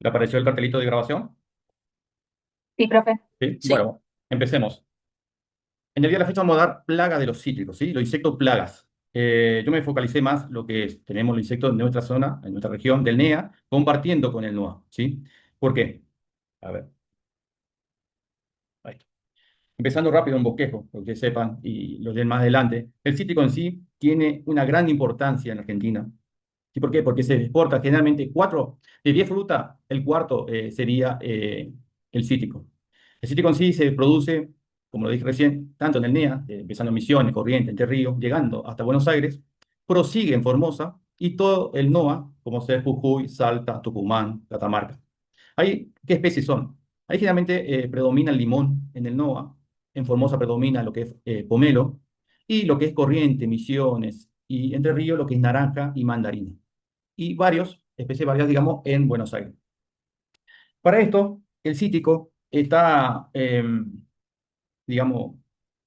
¿Le apareció el cartelito de grabación? Sí, profe. Sí. Sí. Bueno, empecemos. En el día de la fecha vamos a dar plaga de los cítricos, ¿sí? Los insectos plagas. Yo me focalicé más lo que es, tenemos los insectos en nuestra zona, en nuestra región del NEA, compartiendo con el NOA, ¿sí? ¿Por qué? A ver, ahí. Empezando rápido un bosquejo, para que sepan y lo den más adelante. El cítrico en sí tiene una gran importancia en Argentina. ¿Sí? ¿Por qué? Porque se exporta generalmente 4 de 10 frutas, el cuarto sería el cítrico. El cítrico en sí se produce, como lo dije recién, tanto en el NEA, empezando en Misiones, Corrientes, Entre Ríos, llegando hasta Buenos Aires, prosigue en Formosa y todo el NOA, como ser Jujuy, Salta, Tucumán, Catamarca. Ahí, ¿qué especies son? Ahí generalmente predomina el limón en el NOA, en Formosa predomina lo que es pomelo, y lo que es Corrientes, Misiones y Entre Ríos, lo que es naranja y mandarina y varios, especies varias, digamos, en Buenos Aires. Para esto, el cítrico está, digamos,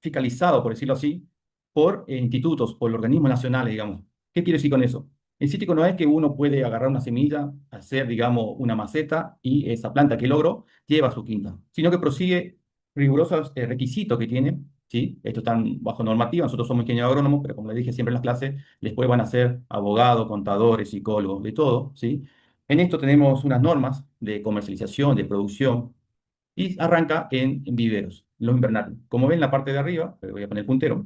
fiscalizado, por decirlo así, por institutos, por organismos nacionales, digamos. ¿Qué quiero decir con eso? El cítrico no es que uno puede agarrar una semilla, hacer, digamos, una maceta y esa planta que logró lleva a su quinta, sino que prosigue rigurosos requisitos que tiene, ¿sí? Esto están bajo normativa, nosotros somos ingenieros agrónomos, pero como les dije siempre en las clases, después van a ser abogados, contadores, psicólogos, de todo, ¿sí? En esto tenemos unas normas de comercialización, de producción, y arranca en viveros, los invernales. Como ven en la parte de arriba, le voy a poner puntero.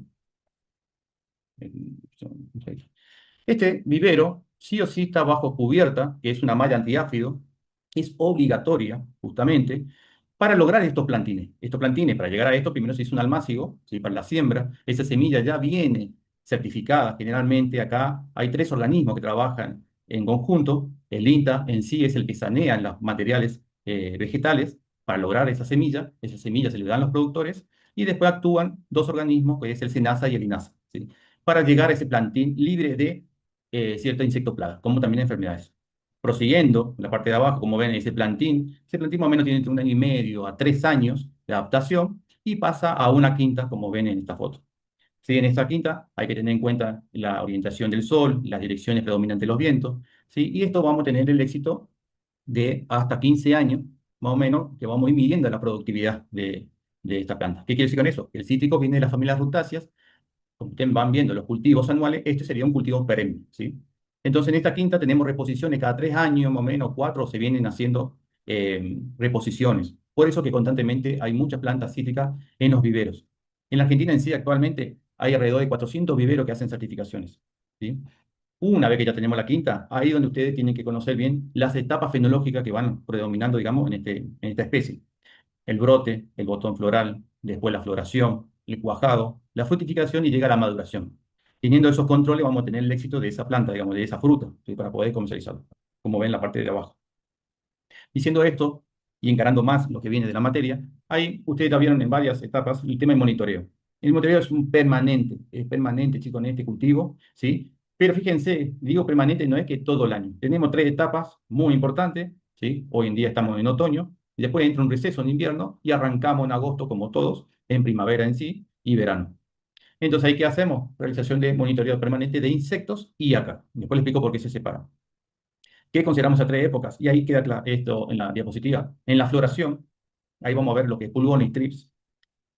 Este vivero sí o sí está bajo cubierta, que es una malla antiáfido, es obligatoria justamente para lograr estos plantines. Estos plantines, para llegar a esto, primero se hizo un almácigo, ¿sí? Para la siembra. Esa semilla ya viene certificada. Generalmente acá hay 3 organismos que trabajan en conjunto. El INTA en sí es el que sanea los materiales vegetales para lograr esa semilla. Esa semilla se le dan a los productores y después actúan 2 organismos, que es el SENASA y el INASA, ¿sí? Para llegar a ese plantín libre de ciertos insectos plagas, como también enfermedades. Prosiguiendo, en la parte de abajo, como ven, ese plantín más o menos tiene entre 1 año y medio a 3 años de adaptación y pasa a una quinta, como ven en esta foto. Si en esta quinta hay que tener en cuenta la orientación del sol, las direcciones predominantes de los vientos, ¿sí? Y esto vamos a tener el éxito de hasta 15 años, más o menos, que vamos a ir midiendo la productividad de esta planta. ¿Qué quiere decir con eso? El cítrico viene de la familia rutáceas, como ustedes van viendo los cultivos anuales, este sería un cultivo perenne, ¿sí? Entonces, en esta quinta tenemos reposiciones cada 3 años, más o menos 4, se vienen haciendo reposiciones. Por eso que constantemente hay muchas plantas cítricas en los viveros. En la Argentina en sí, actualmente, hay alrededor de 400 viveros que hacen certificaciones, ¿sí? Una vez que ya tenemos la quinta, ahí es donde ustedes tienen que conocer bien las etapas fenológicas que van predominando, digamos, en esta especie: el brote, el botón floral, después la floración, el cuajado, la fructificación y llega a la maduración. Teniendo esos controles vamos a tener el éxito de esa planta, digamos, de esa fruta, ¿sí? Para poder comercializarlo, como ven en la parte de abajo. Diciendo esto y encarando más lo que viene de la materia, ahí ustedes ya vieron en varias etapas el tema del monitoreo. El monitoreo es permanente, chicos, en este cultivo, ¿sí? Pero fíjense, digo permanente, no es que todo el año. Tenemos 3 etapas muy importantes, ¿sí? Hoy en día estamos en otoño, y después entra un receso en invierno y arrancamos en agosto, como todos, en primavera en sí y verano. Entonces, ¿ahí qué hacemos? Realización de monitoreo permanente de insectos y acá. Después les explico por qué se separan. ¿Qué consideramos a 3 épocas? Y ahí queda esto en la diapositiva. En la floración, ahí vamos a ver lo que es pulgones y trips.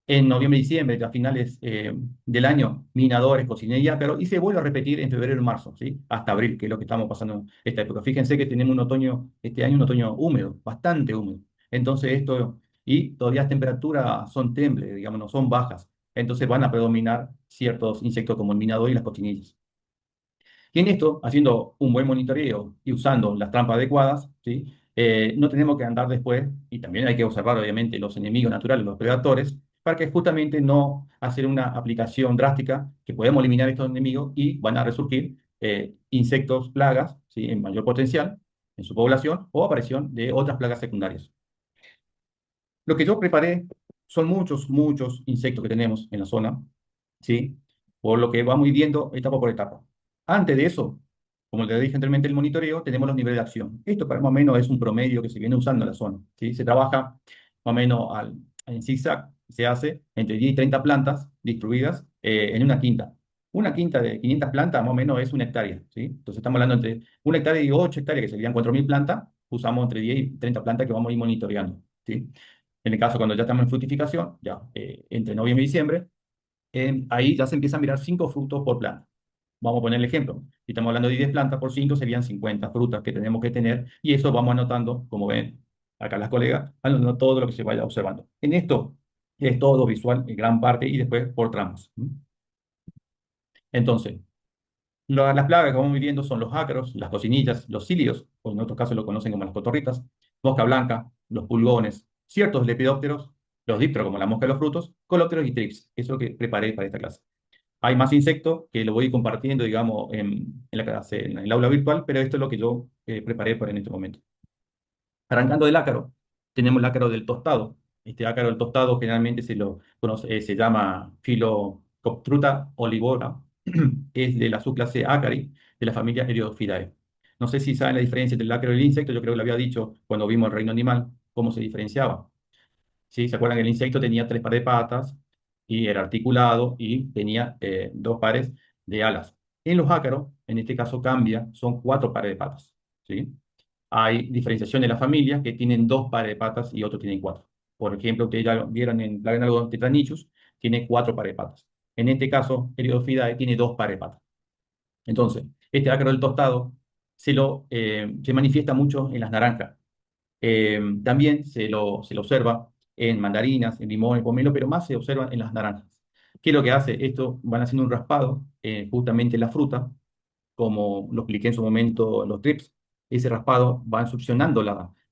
En noviembre y diciembre, a finales del año, minadores, cocinería, y ácaro, y se vuelve a repetir en febrero y marzo, ¿sí? Hasta abril, que es lo que estamos pasando en esta época. Fíjense que tenemos un otoño, este año un otoño húmedo, bastante húmedo. Entonces esto, y todavía las temperaturas son tembles, digamos, no son bajas. Entonces van a predominar ciertos insectos como el minador y las cochinillas. Y en esto, haciendo un buen monitoreo y usando las trampas adecuadas, ¿sí? No tenemos que andar después, y también hay que observar obviamente los enemigos naturales, los predadores, para que justamente no hacer una aplicación drástica, que podemos eliminar estos enemigos y van a resurgir insectos, plagas, ¿sí? En mayor potencial en su población o aparición de otras plagas secundarias. Lo que yo preparé son muchos, muchos insectos que tenemos en la zona, ¿sí? Por lo que vamos viendo etapa por etapa. Antes de eso, como les dije anteriormente, el monitoreo, tenemos los niveles de acción. Esto para más o menos es un promedio que se viene usando en la zona, ¿sí? Se trabaja más o menos en zigzag, se hace entre 10 y 30 plantas distribuidas en una quinta. Una quinta de 500 plantas más o menos es 1 hectárea, ¿sí? Entonces estamos hablando entre 1 hectárea y 8 hectáreas, que serían 4.000 plantas, usamos entre 10 y 30 plantas que vamos a ir monitoreando, ¿sí? En el caso cuando ya estamos en fructificación, ya entre noviembre y diciembre, ahí ya se empieza a mirar 5 frutos por planta. Vamos a poner el ejemplo. Si estamos hablando de 10 plantas por 5 serían 50 frutas que tenemos que tener y eso vamos anotando, como ven acá las colegas, anotando todo lo que se vaya observando. En esto es todo visual en gran parte y después por tramas. Entonces, las plagas que vamos viviendo son los ácaros, las cocinillas, los cilios, o en otros casos lo conocen como las cotorritas, mosca blanca, los pulgones, ciertos lepidópteros, los dípteros como la mosca de los frutos, colópteros y trips. Eso es lo que preparé para esta clase. Hay más insectos que lo voy compartiendo, digamos, en la clase, en el aula virtual, pero esto es lo que yo preparé para en este momento. Arrancando del ácaro, tenemos el ácaro del tostado. Este ácaro del tostado generalmente se lo conoce, se llama Phyllocoптruta olivora, es de la subclase Acari, de la familia Eriophidae. No sé si saben la diferencia entre el ácaro y el insecto, yo creo que lo había dicho cuando vimos el reino animal, cómo se diferenciaba. ¿Sí? ¿Se acuerdan que el insecto tenía 3 pares de patas y era articulado y tenía 2 pares de alas? En los ácaros, en este caso cambia, son 4 pares de patas. ¿Sí? Hay diferenciación de las familias que tienen 2 pares de patas y otros tienen 4. Por ejemplo, ustedes ya lo vieron en Plaga en algodón Tetranychus, tiene 4 pares de patas. En este caso, Eriophidae tiene 2 pares de patas. Entonces, este ácaro del tostado se manifiesta mucho en las naranjas. También se lo observa en mandarinas, en limón, en pomelo, pero más se observa en las naranjas. ¿Qué es lo que hace? Esto van haciendo un raspado justamente en la fruta, como lo expliqué en su momento en los trips. Ese raspado van succionando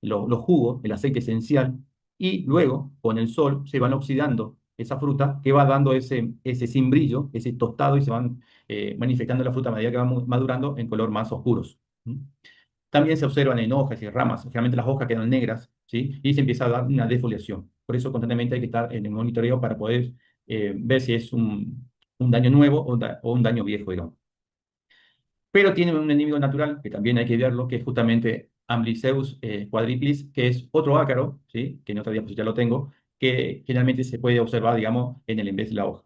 los jugos, el aceite esencial, y luego con el sol se van oxidando esa fruta que va dando ese sin brillo, ese tostado, y se van manifestando la fruta a medida que va madurando en color más oscuros. ¿Mm? También se observan en hojas y ramas, generalmente las hojas quedan negras, ¿sí? Y se empieza a dar una defoliación. Por eso constantemente hay que estar en el monitoreo para poder ver si es un daño nuevo o un daño viejo, digamos. Pero tiene un enemigo natural, que también hay que verlo, que es justamente Ambliceus quadriplis, que es otro ácaro, ¿sí? Que en otra diapositiva lo tengo, que generalmente se puede observar, digamos, en el embés de la hoja.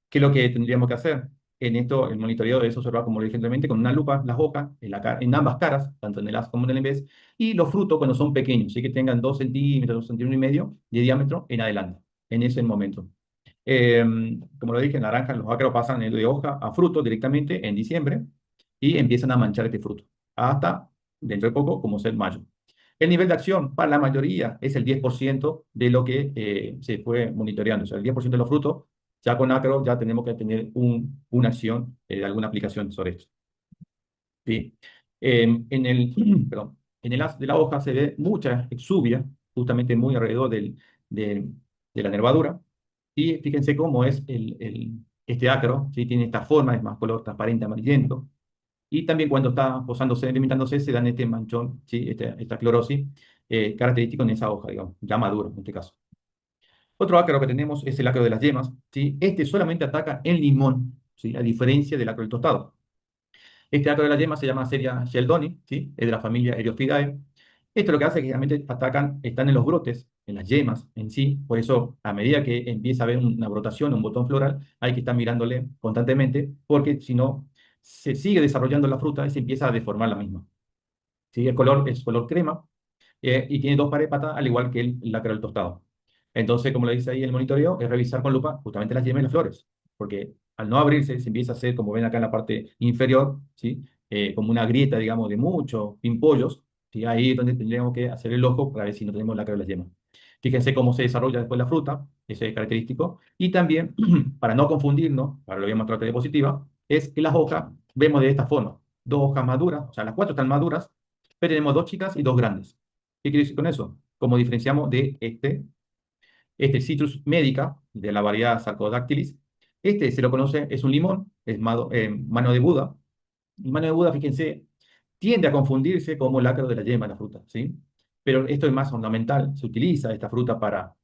¿Qué es lo que tendríamos que hacer? En esto, el monitoreo es observar, como lo dije anteriormente, con una lupa las hojas en ambas caras, tanto en el as como en el en vez, y los frutos cuando son pequeños, sí que tengan 2 centímetros, 2,5 centímetros de diámetro en adelante, en ese momento. Eh, Como lo dije, en naranja los ácaros pasan de hoja a fruto directamente en diciembre y empiezan a manchar este fruto, hasta dentro de poco, como ser mayo. El nivel de acción para la mayoría es el 10% de lo que se fue monitoreando. O sea, el 10% de los frutos, ya con ácaro ya tenemos que tener una acción, alguna aplicación sobre esto. ¿Sí? Perdón, en el haz de la hoja se ve mucha exuvia, justamente muy alrededor de, de la nervadura. Y fíjense cómo es este ácaro, ¿sí? Tiene esta forma, es más color transparente amarillento. Y también cuando está posándose, limitándose, se dan este manchón, ¿sí? Esta clorosis, característico en esa hoja, digamos, ya maduro en este caso. Otro ácaro que tenemos es el ácaro de las yemas, ¿sí? Este solamente ataca en limón, ¿sí? A diferencia del ácaro del tostado. Este ácaro de la yema se llama Seria sheldoni, ¿sí? Es de la familia Eriophidae. Esto lo que hace es que realmente atacan, están en los brotes, en las yemas en sí. Por eso, a medida que empieza a haber una brotación, un botón floral, hay que estar mirándole constantemente, porque si no, se sigue desarrollando la fruta y se empieza a deformar la misma. ¿Sí? El color es color crema y tiene 2 pares de patas, al igual que el ácaro del tostado. Entonces, como le dice ahí el monitoreo, es revisar con lupa justamente las yemas y las flores, porque al no abrirse se empieza a hacer, como ven acá en la parte inferior, ¿sí? Como una grieta, digamos, de muchos pimpollos, ¿sí? Ahí es donde tendríamos que hacer el ojo para ver si no tenemos la cara de las yemas. Fíjense cómo se desarrolla después la fruta, ese es característico. Y también, para no confundirnos, para lo voy a mostrar de diapositiva, es que las hojas vemos de esta forma. 2 hojas maduras, o sea, las 4 están maduras, pero tenemos 2 chicas y 2 grandes. ¿Qué quiere decir con eso? Como diferenciamos de este Citrus medica, de la variedad Sarcodactylis. Este se lo conoce, es un limón, es mano de Buda. Y mano de Buda, fíjense, tiende a confundirse como el ácaro de la yema de la fruta, ¿sí? Pero esto es más ornamental, se utiliza esta fruta para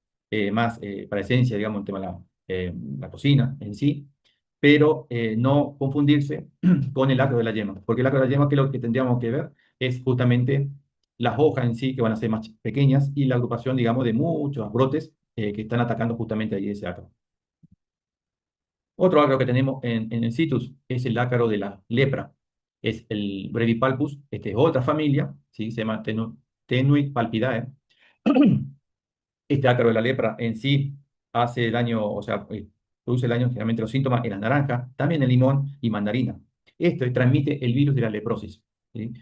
más para esencia, digamos, el tema de la cocina en sí, pero no confundirse con el ácaro de la yema, porque el ácaro de la yema, que lo que tendríamos que ver es justamente las hojas en sí, que van a ser más pequeñas, y la agrupación, digamos, de muchos brotes que están atacando justamente ahí ese ácaro. Otro ácaro que tenemos en el citrus es el ácaro de la lepra. es el Brevipalpus. Este es otra familia, ¿sí? Se llama Tenuipalpidae. Este ácaro de la lepra en sí hace daño, o sea, produce daño generalmente los síntomas en las naranjas, también en limón y mandarina. Esto transmite el virus de la leprosis, ¿sí?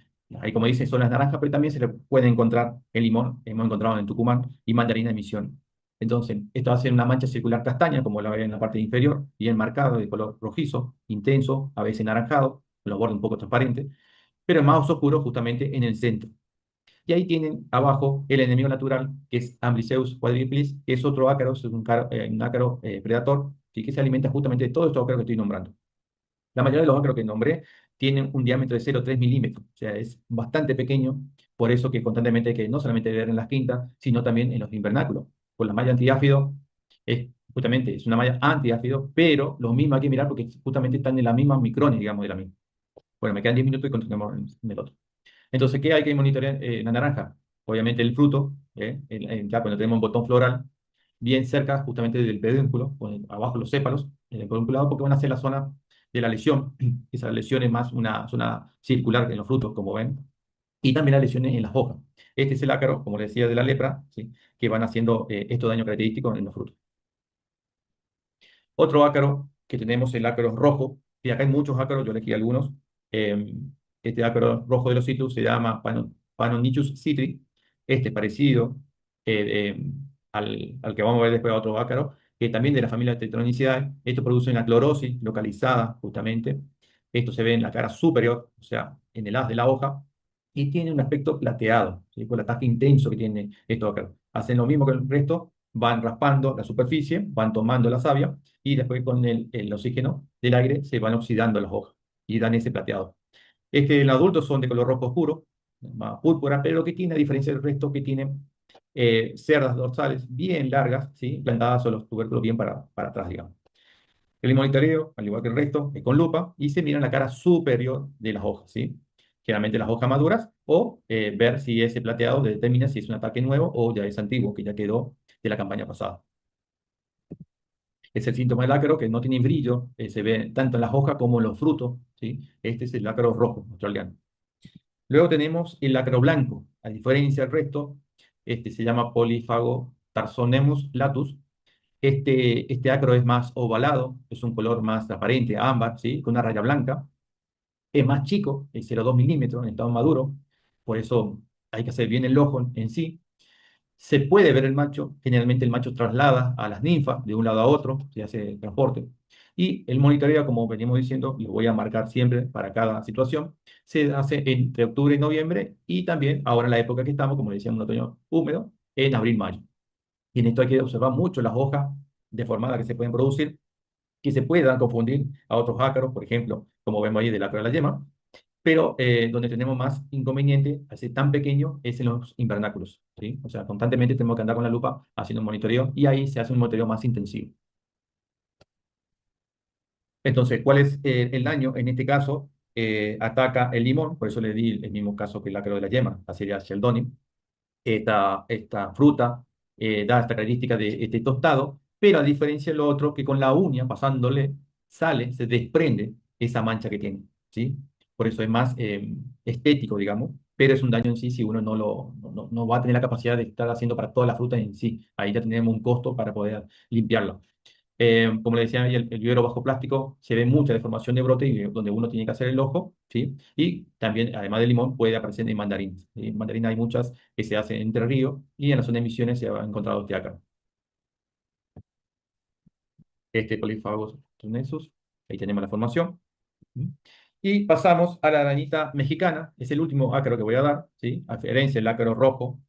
Ahí, como dice, son las naranjas, pero también se le puede encontrar en limón, hemos encontrado en Tucumán, y mandarina en Misiones. Entonces, esto hace una mancha circular castaña, como la ven en la parte inferior, bien marcado, de color rojizo, intenso, a veces naranjado, los bordes un poco transparentes, pero más oscuro justamente en el centro. Y ahí tienen abajo el enemigo natural, que es Amblysseus quadripilis, que es otro ácaro, es un ácaro predator, ¿sí? Que se alimenta justamente de todos estos ácaros que estoy nombrando. La mayoría de los ácaros que nombré tienen un diámetro de 0,3 milímetros, o sea, es bastante pequeño, por eso que constantemente hay que no solamente ver en las quintas, sino también en los invernáculos. Con la malla antiáfido, justamente es una malla antiáfido, pero lo mismo hay que mirar porque justamente están en las mismas micrones, digamos, de la misma. Bueno, me quedan 10 minutos y continuamos en el otro. Entonces, ¿qué hay que monitorear en la naranja? Obviamente el fruto, ya cuando tenemos un botón floral, bien cerca justamente del pedúnculo, abajo los sépalos, en el pedunculado, porque van a ser la zona de la lesión. Esa lesión es más una zona circular en los frutos, como ven, y también las lesiones en las hojas. Este es el ácaro, como les decía, de la lepra, ¿sí? Que van haciendo estos daños característicos en los frutos. Otro ácaro que tenemos, el ácaro rojo, y acá hay muchos ácaros, yo elegí algunos. Eh, este ácaro rojo de los citrus se llama Panonicus citri. Este es parecido al que vamos a ver después, a otro ácaro, que también de la familia Tetronicidae. Esto produce una clorosis localizada, justamente. Esto se ve en la cara superior, o sea, en el haz de la hoja, y tiene un aspecto plateado, ¿sí? Por el ataque intenso que tiene estos ácaros. Hacen lo mismo que el resto, van raspando la superficie, van tomando la savia y después con el oxígeno del aire se van oxidando las hojas y dan ese plateado. En adultos son de color rojo oscuro, más púrpura, pero lo que tiene, a diferencia del resto, que tienen cerdas dorsales bien largas, ¿sí? Plantadas sobre los tubérculos bien para atrás, digamos. El monitoreo, al igual que el resto, es con lupa y se mira en la cara superior de las hojas, ¿sí? Generalmente las hojas maduras o ver si ese plateado determina si es un ataque nuevo o ya es antiguo, que ya quedó de la campaña pasada. Es el síntoma del ácaro que no tiene brillo, se ve tanto en las hojas como en los frutos, ¿sí? Este es el ácaro rojo australiano. Luego tenemos el ácaro blanco. A diferencia del resto, este se llama Polyphago Tarsonemus latus. Este ácaro es más ovalado, es un color más transparente, ámbar, ¿sí? Con una raya blanca. Es más chico, es 0,2 milímetros en estado maduro, por eso hay que hacer bien el ojo en sí. Se puede ver el macho, generalmente el macho traslada a las ninfas de un lado a otro, se hace el transporte. Y el monitoreo, como venimos diciendo, lo voy a marcar siempre para cada situación, se hace entre octubre y noviembre y también ahora en la época que estamos, como decíamos, un otoño húmedo, en abril-mayo. Y en esto hay que observar mucho las hojas deformadas que se pueden producir, que se puedan confundir a otros ácaros, por ejemplo, como vemos ahí del ácaro de la yema, pero donde tenemos más inconveniente, así tan pequeño, es en los invernáculos, ¿sí? O sea, constantemente tenemos que andar con la lupa haciendo un monitoreo y ahí se hace un monitoreo más intensivo. Entonces, ¿cuál es el daño? En este caso, ataca el limón, por eso le di el mismo caso que el ácaro de la yema, Acidia sheldoni. Esta fruta da esta característica de este tostado, pero a diferencia de lo otro, que con la uña pasándole, sale, se desprende esa mancha que tiene, ¿sí? Por eso es más estético, digamos, pero es un daño en sí si uno no va a tener la capacidad de estar haciendo para toda la fruta en sí. Ahí ya tenemos un costo para poder limpiarlo. Como le decía, el vivero bajo plástico se ve mucha deformación de brote y donde uno tiene que hacer el ojo, ¿sí? Y también, además del limón, puede aparecer en mandarinas. En mandarina hay muchas que se hacen entre ríos y en la zona de Misiones se ha encontrado este acá. Este Polyphagos tunensis, ahí tenemos la formación. ¿Mm? Y pasamos a la arañita mexicana, es el último ácaro que voy a dar, ¿sí? A diferencia del ácaro rojo,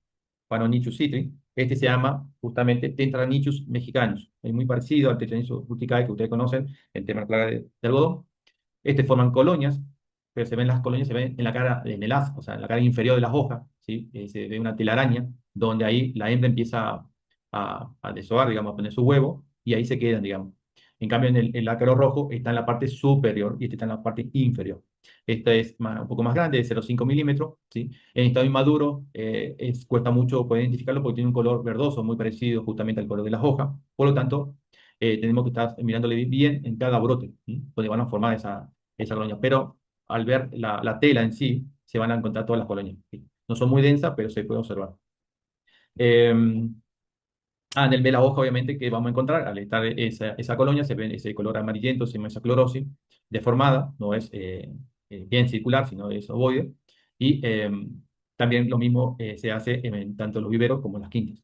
Panonicus citri, este se llama justamente Tetranychus mexicanus. Es muy parecido al Tetranychus urticae que ustedes conocen, el tema plaga de algodón. Forman colonias, pero se ven las colonias, se ven en la cara, en el haz, o sea, en la cara inferior de las hojas, ¿sí? Se ve una telaraña, donde ahí la hembra empieza a desovar, digamos, a poner su huevo, y ahí se quedan, digamos. En cambio, en el ácaro rojo está en la parte superior y este está en la parte inferior. Esta es un poco más grande, de 0,5 milímetros, ¿sí? En estado inmaduro cuesta mucho poder identificarlo porque tiene un color verdoso muy parecido justamente al color de las hojas. Por lo tanto, tenemos que estar mirándole bien en cada brote, ¿sí? Donde van a formar esa colonia. Pero al ver la tela en sí, se van a encontrar todas las colonias. ¿Sí? No son muy densas, pero se puede observar. Eh, en el de la hoja, obviamente, que vamos a encontrar, al estar esa colonia, se ve ese color amarillento, se llama esa clorosis, deformada, no es bien circular, sino es ovoide. Y también lo mismo se hace en tanto los viveros como en las quintas.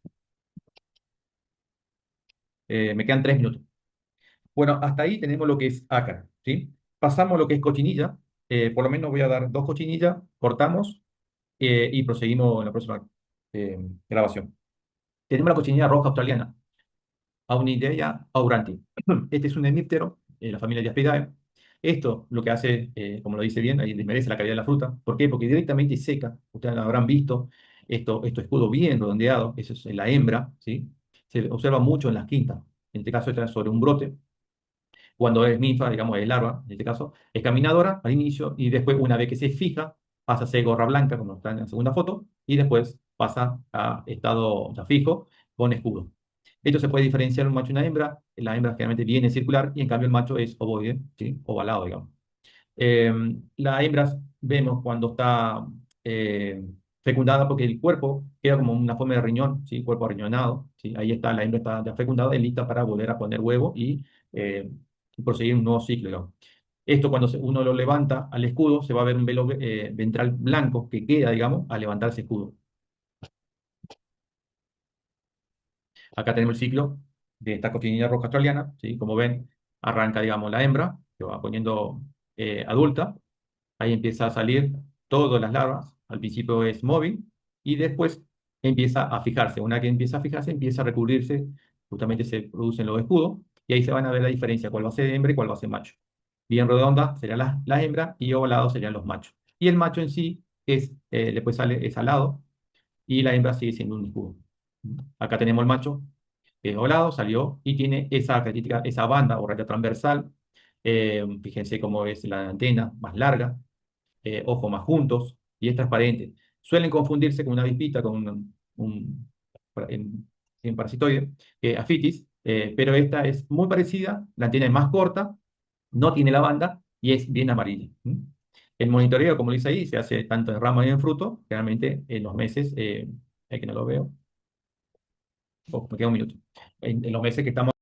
Me quedan 3 minutos. Bueno, hasta ahí tenemos lo que es ácara, ¿sí? Pasamos a lo que es cochinilla. Por lo menos voy a dar 2 cochinillas, cortamos y proseguimos en la próxima grabación. Tenemos la cochinilla roja australiana, Aunideia auranti. Este es un hemíptero de la familia Diaspidae. Esto lo que hace, como lo dice bien, ahí desmerece la calidad de la fruta. ¿Por qué? Porque directamente seca. Ustedes lo habrán visto. Esto escudo bien redondeado. Eso es la hembra, ¿sí? Se observa mucho en las quintas. En este caso está sobre un brote. Cuando es ninfa, digamos, es larva, en este caso, es caminadora al inicio y después, una vez que se fija, pasa a ser gorra blanca, como está en la segunda foto, y después pasa a estado ya fijo con escudo. Esto se puede diferenciar un macho y una hembra. La hembra generalmente viene circular y en cambio el macho es ovoide, ¿sí? Ovalado, digamos. Eh, las hembras vemos cuando está eh, fecundada porque el cuerpo queda como una forma de riñón, ¿sí? Cuerpo arriñonado, ¿sí? Ahí está, la hembra está ya fecundada y lista para volver a poner huevo y eh, proseguir un nuevo ciclo, digamos. Esto cuando uno lo levanta al escudo se va a ver un velo ventral blanco que queda, digamos, al levantar ese escudo. Acá tenemos el ciclo de esta cochinilla roja australiana, ¿sí? Como ven, arranca, digamos, la hembra, se va poniendo adulta. Ahí empieza a salir todas las larvas. Al principio es móvil y después empieza a fijarse. Una que empieza a fijarse, empieza a recubrirse, justamente se producen los escudos y ahí se van a ver la diferencia, cuál va a ser hembra y cuál va a ser macho. Bien redonda serían las hembras y ovalados serían los machos. Y el macho en sí después sale, es alado y la hembra sigue siendo un escudo. Acá tenemos el macho, que es ovalado, salió y tiene esa característica, esa banda o raya transversal. Fíjense cómo es la antena más larga, ojos más juntos y es transparente. Suelen confundirse con una avispita, con un- en, en parasitoide, afitis, pero esta es muy parecida, la antena es más corta, no tiene la banda y es bien amarilla. ¿Mm? El monitoreo, como dice ahí, se hace tanto en rama y en fruto, generalmente en los meses, que no lo veo, me queda un minuto, en los meses que estamos